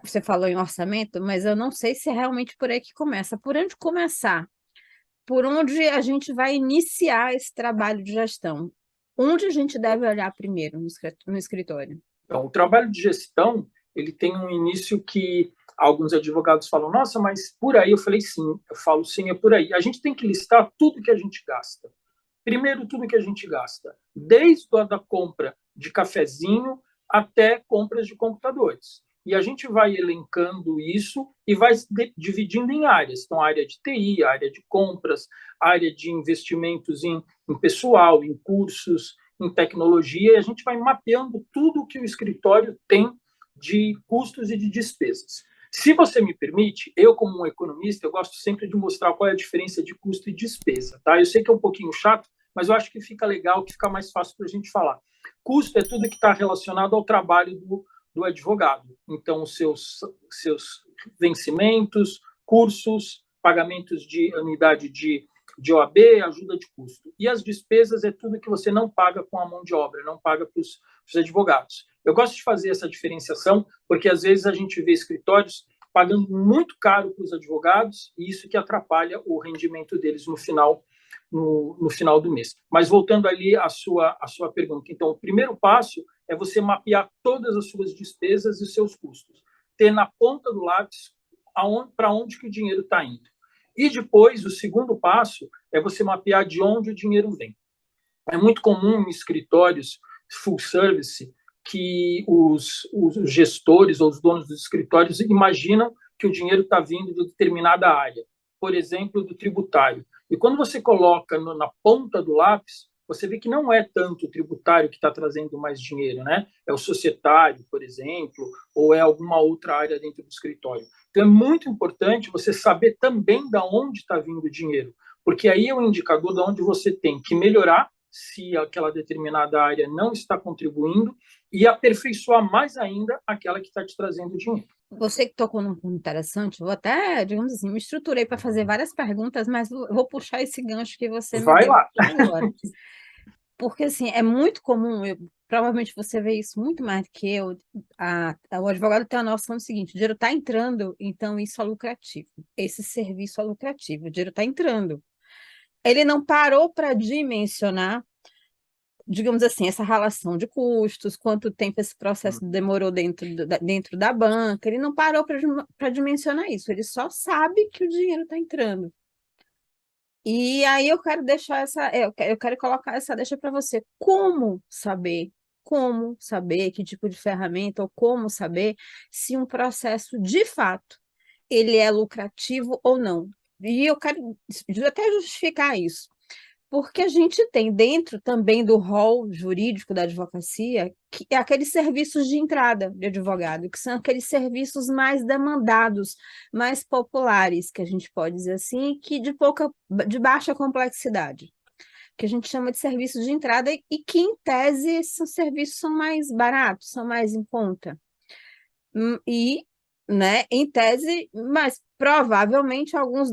você falou em orçamento, mas eu não sei se é realmente por aí que começa. Por onde começar? Por onde a gente vai iniciar esse trabalho de gestão? Onde a gente deve olhar primeiro no escritório? Então, o trabalho de gestão, ele tem um início que alguns advogados falam, nossa, mas por aí? Eu falei, sim, eu falo, sim, é por aí. A gente tem que listar tudo que a gente gasta. Primeiro, tudo que a gente gasta, desde a da compra de cafezinho até compras de computadores. E a gente vai elencando isso e vai dividindo em áreas. Então, a área de TI, a área de compras, a área de investimentos em pessoal, em cursos, em tecnologia, e a gente vai mapeando tudo que o escritório tem de custos e de despesas. Se você me permite, eu, como um economista, eu gosto sempre de mostrar qual é a diferença de custo e despesa. Tá? Eu sei que é um pouquinho chato, mas eu acho que fica legal, que fica mais fácil para a gente falar. Custo é tudo que está relacionado ao trabalho do advogado. Então, os seus vencimentos, cursos, pagamentos de anuidade de OAB, ajuda de custo. E as despesas é tudo que você não paga com a mão de obra, não paga para os advogados. Eu gosto de fazer essa diferenciação, porque às vezes a gente vê escritórios pagando muito caro para os advogados, e isso que atrapalha o rendimento deles no final do mês. Mas voltando ali à sua pergunta, então, o primeiro passo é você mapear todas as suas despesas e seus custos, ter na ponta do lápis para onde que o dinheiro está indo. E depois, o segundo passo é você mapear de onde o dinheiro vem. É muito comum em escritórios full service que os gestores ou os donos dos escritórios imaginam que o dinheiro está vindo de determinada área, por exemplo, do tributário. E quando você coloca na ponta do lápis, você vê que não é tanto o tributário que está trazendo mais dinheiro, né? É o societário, por exemplo, ou é alguma outra área dentro do escritório. Então, é muito importante você saber também de onde está vindo o dinheiro, porque aí é um indicador de onde você tem que melhorar se aquela determinada área não está contribuindo e aperfeiçoar mais ainda aquela que está te trazendo dinheiro. Você que tocou num ponto interessante, vou até, digamos assim, me estruturei para fazer várias perguntas, mas vou puxar esse gancho que você me Vai deu lá. aqui agora. Porque, assim, é muito comum, provavelmente você vê isso muito mais do que eu, o advogado tem a noção do seguinte, o dinheiro está entrando, então isso é lucrativo, esse serviço é lucrativo, o dinheiro está entrando. Ele não parou para dimensionar, digamos assim, essa relação de custos, quanto tempo esse processo demorou dentro da banca, ele não parou para dimensionar isso, ele só sabe que o dinheiro está entrando. E aí eu quero deixar eu quero colocar essa deixa para você. Como saber? Como saber que tipo de ferramenta ou como saber se um processo de fato ele é lucrativo ou não? E eu quero até justificar isso. Porque a gente tem dentro também do rol jurídico da advocacia que é aqueles serviços de entrada de advogado, que são aqueles serviços mais demandados, mais populares, que a gente pode dizer assim, que de baixa complexidade, que a gente chama de serviços de entrada e que, em tese, esses serviços são mais baratos, são mais em conta. E, né, em tese, mas provavelmente alguns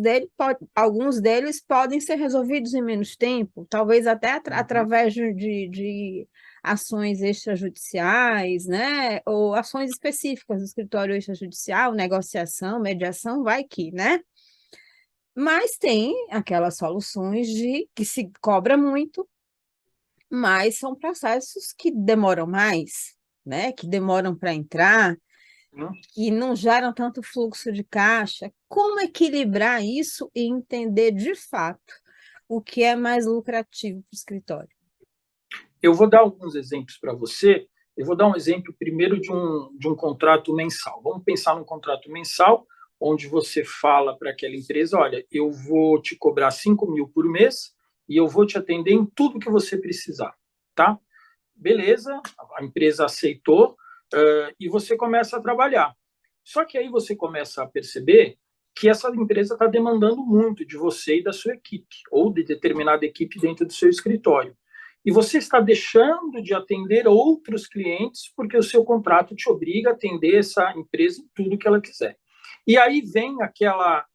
deles podem ser resolvidos em menos tempo, talvez até através de ações extrajudiciais, né, ou ações específicas do escritório extrajudicial, negociação, mediação, vai que, né? Mas tem aquelas soluções de que se cobra muito, mas são processos que demoram mais, né, que demoram para entrar, que não geram tanto fluxo de caixa. Como equilibrar isso e entender de fato o que é mais lucrativo para o escritório? Eu vou dar alguns exemplos para você. Eu vou dar um exemplo primeiro de um contrato mensal. Vamos pensar num contrato mensal, onde você fala para aquela empresa: olha, eu vou te cobrar 5.000 por mês e eu vou te atender em tudo que você precisar. Tá? Beleza, a empresa aceitou, e você começa a trabalhar. Só que aí você começa a perceber que essa empresa está demandando muito de você e da sua equipe, ou de determinada equipe dentro do seu escritório. E você está deixando de atender outros clientes porque o seu contrato te obriga a atender essa empresa em tudo que ela quiser. E aí vem aquela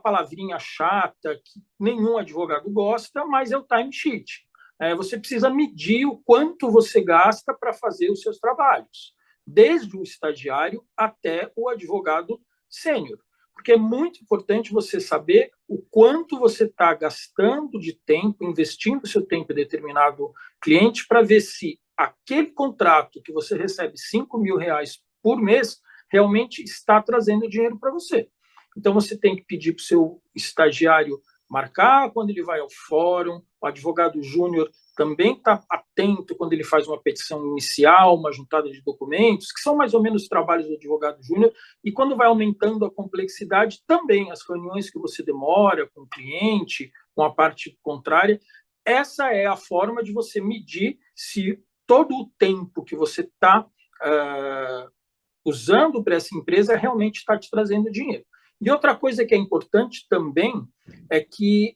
palavrinha chata que nenhum advogado gosta, mas é o timesheet. Você precisa medir o quanto você gasta para fazer os seus trabalhos. desde o estagiário até o advogado sênior. Porque é muito importante você saber o quanto você está gastando de tempo, investindo seu tempo em determinado cliente, para ver se aquele contrato que você recebe R$ 5.000 por mês realmente está trazendo dinheiro para você. Então, você tem que pedir para o seu estagiário marcar quando ele vai ao fórum, o advogado júnior também está atento quando ele faz uma petição inicial, uma juntada de documentos, que são mais ou menos os trabalhos do advogado júnior, e quando vai aumentando a complexidade, também as reuniões que você demora com o cliente, com a parte contrária, essa é a forma de você medir se todo o tempo que você está usando para essa empresa realmente está te trazendo dinheiro. E outra coisa que é importante também é que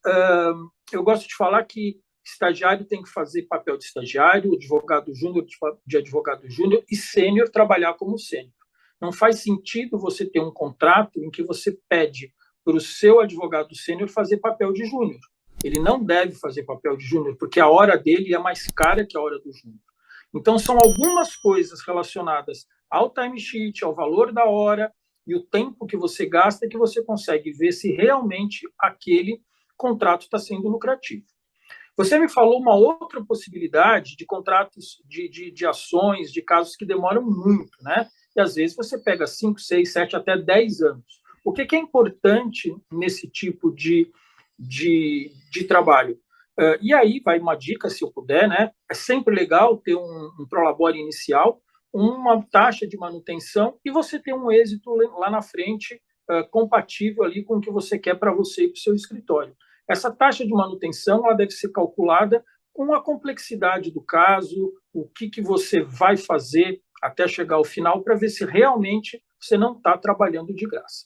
eu gosto de falar que estagiário tem que fazer papel de estagiário, advogado júnior de advogado júnior e sênior trabalhar como sênior. Não faz sentido você ter um contrato em que você pede para o seu advogado sênior fazer papel de júnior. Ele não deve fazer papel de júnior, porque a hora dele é mais cara que a hora do júnior. Então, são algumas coisas relacionadas ao timesheet, ao valor da hora e o tempo que você gasta que você consegue ver se realmente aquele contrato está sendo lucrativo. Você me falou uma outra possibilidade de contratos de ações, de casos que demoram muito, né? E às vezes você pega 5, 6, 7, até 10 anos. O que é importante nesse tipo de trabalho? E aí vai uma dica, se eu puder, né? É sempre legal ter um prolabore inicial, uma taxa de manutenção e você ter um êxito lá na frente compatível ali com o que você quer para você e para o seu escritório. Essa taxa de manutenção ela deve ser calculada com a complexidade do caso, o que você vai fazer até chegar ao final, para ver se realmente você não está trabalhando de graça.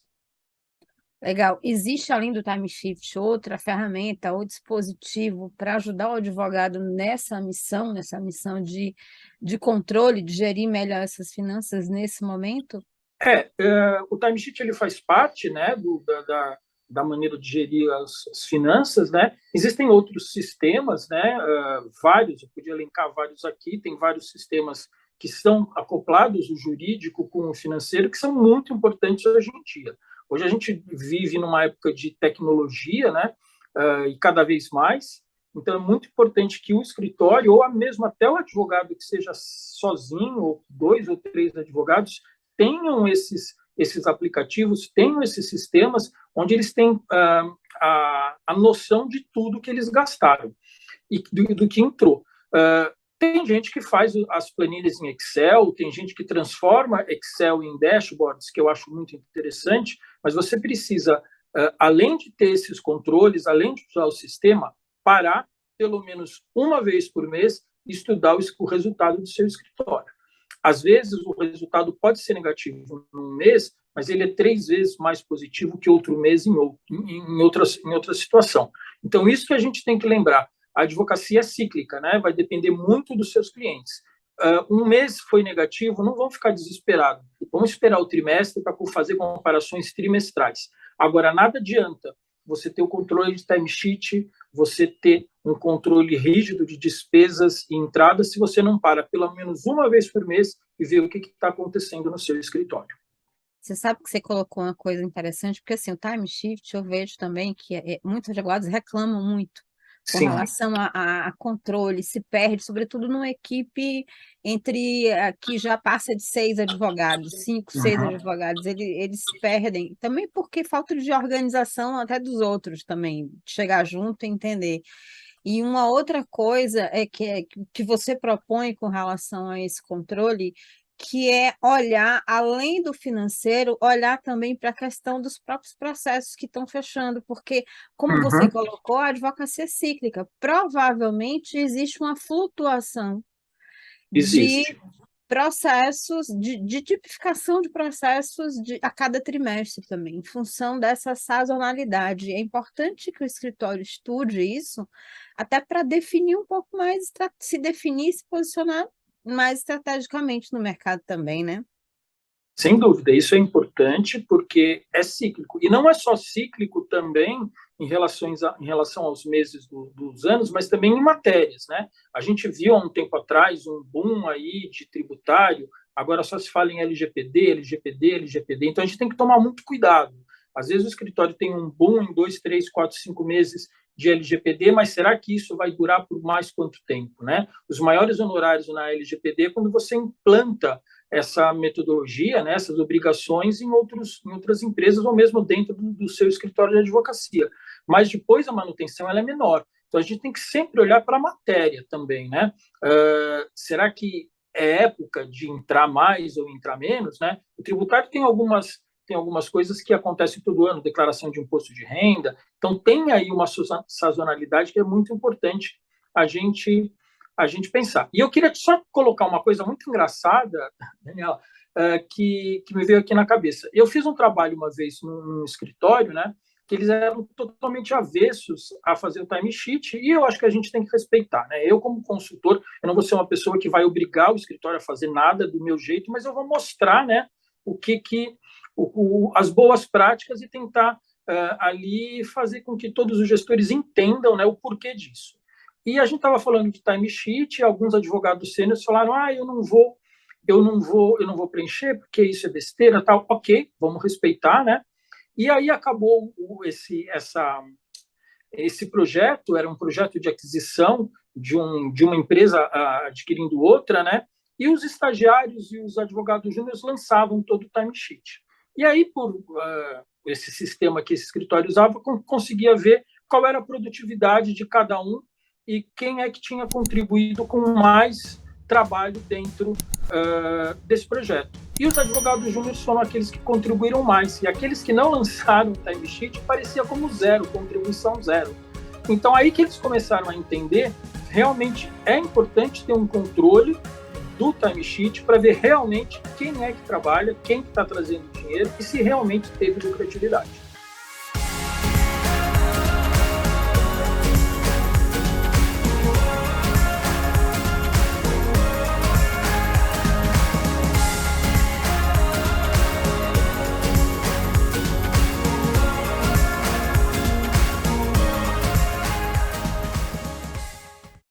Legal. Existe, além do time shift, outra ferramenta ou dispositivo para ajudar o advogado nessa missão de controle, de gerir melhor essas finanças nesse momento? O timesheet ele faz parte, né, da maneira de gerir as finanças, né? Existem outros sistemas, né? Vários, eu podia elencar vários aqui. Tem vários sistemas que são acoplados, o jurídico com o financeiro, que são muito importantes hoje em dia. Hoje a gente vive numa época de tecnologia, né? E cada vez mais. Então é muito importante que o escritório, ou mesmo até o advogado que seja sozinho, ou 2 ou 3 advogados, tenham esses aplicativos, tenham esses sistemas onde eles têm a noção de tudo que eles gastaram e do que entrou. Tem gente que faz as planilhas em Excel, tem gente que transforma Excel em dashboards, que eu acho muito interessante, mas você precisa, além de ter esses controles, além de usar o sistema, parar pelo menos uma vez por mês e estudar o resultado do seu escritório. Às vezes, o resultado pode ser negativo num mês, mas ele é 3 vezes mais positivo que outro mês em outra situação. Então, isso que a gente tem que lembrar. A advocacia é cíclica, né? Vai depender muito dos seus clientes. Um mês foi negativo, não vão ficar desesperados. Vamos esperar o trimestre para fazer comparações trimestrais. Agora, nada adianta você ter o controle de timesheet, você ter um controle rígido de despesas e entradas se você não para pelo menos uma vez por mês e vê o que está acontecendo no seu escritório. Você sabe que você colocou uma coisa interessante, porque assim, o time shift eu vejo também que muitos advogados reclamam muito com Sim. relação a controle, se perde, sobretudo numa equipe que já passa de 6 advogados, 5, 6 advogados, eles se perdem, também porque falta de organização até dos outros também, de chegar junto e entender. E uma outra coisa que você propõe com relação a esse controle, que é olhar, além do financeiro, olhar também para a questão dos próprios processos que estão fechando, porque, como você colocou, a advocacia é cíclica. Provavelmente existe uma flutuação Existe. de processos, de tipificação de processos a cada trimestre também, em função dessa sazonalidade. É importante que o escritório estude isso, até para definir um pouco mais, se definir e se posicionar mais estrategicamente no mercado também, né? Sem dúvida, isso é importante porque é cíclico. E não é só cíclico também em relação aos meses dos anos, mas também em matérias, né? A gente viu há um tempo atrás um boom aí de tributário, agora só se fala em LGPD, LGPD, LGPD, então a gente tem que tomar muito cuidado. Às vezes o escritório tem um boom em 2, 3, 4, 5 meses de LGPD, mas será que isso vai durar por mais quanto tempo, né? Os maiores honorários na LGPD é quando você implanta essa metodologia, né, essas obrigações em outras empresas ou mesmo dentro do seu escritório de advocacia. Mas depois a manutenção ela é menor. Então a gente tem que sempre olhar para a matéria também, né? Será que é época de entrar mais ou entrar menos, né? O tributário tem algumas coisas que acontecem todo ano, declaração de imposto de renda. Então, tem aí uma sazonalidade que é muito importante a gente pensar. E eu queria só colocar uma coisa muito engraçada, Daniela, que me veio aqui na cabeça. Eu fiz um trabalho uma vez num escritório, né, que eles eram totalmente avessos a fazer o timesheet, e eu acho que a gente tem que respeitar, né? Eu, como consultor, eu não vou ser uma pessoa que vai obrigar o escritório a fazer nada do meu jeito, mas eu vou mostrar, né, as boas práticas e tentar ali fazer com que todos os gestores entendam, né, o porquê disso. E a gente estava falando de timesheet, e alguns advogados sêniores falaram: eu não vou preencher porque isso é besteira, tal. Ok, vamos respeitar, né? E aí acabou esse projeto, era um projeto de aquisição de uma empresa adquirindo outra, né? E os estagiários e os advogados júniores lançavam todo o timesheet. E aí, por esse sistema que esse escritório usava, conseguia ver qual era a produtividade de cada um e quem é que tinha contribuído com mais trabalho dentro desse projeto. E os advogados júniores foram aqueles que contribuíram mais. E aqueles que não lançaram o timesheet parecia como zero, contribuição zero. Então, aí que eles começaram a entender, realmente é importante ter um controle do timesheet para ver realmente quem é que trabalha, quem está trazendo dinheiro e se realmente teve lucratividade.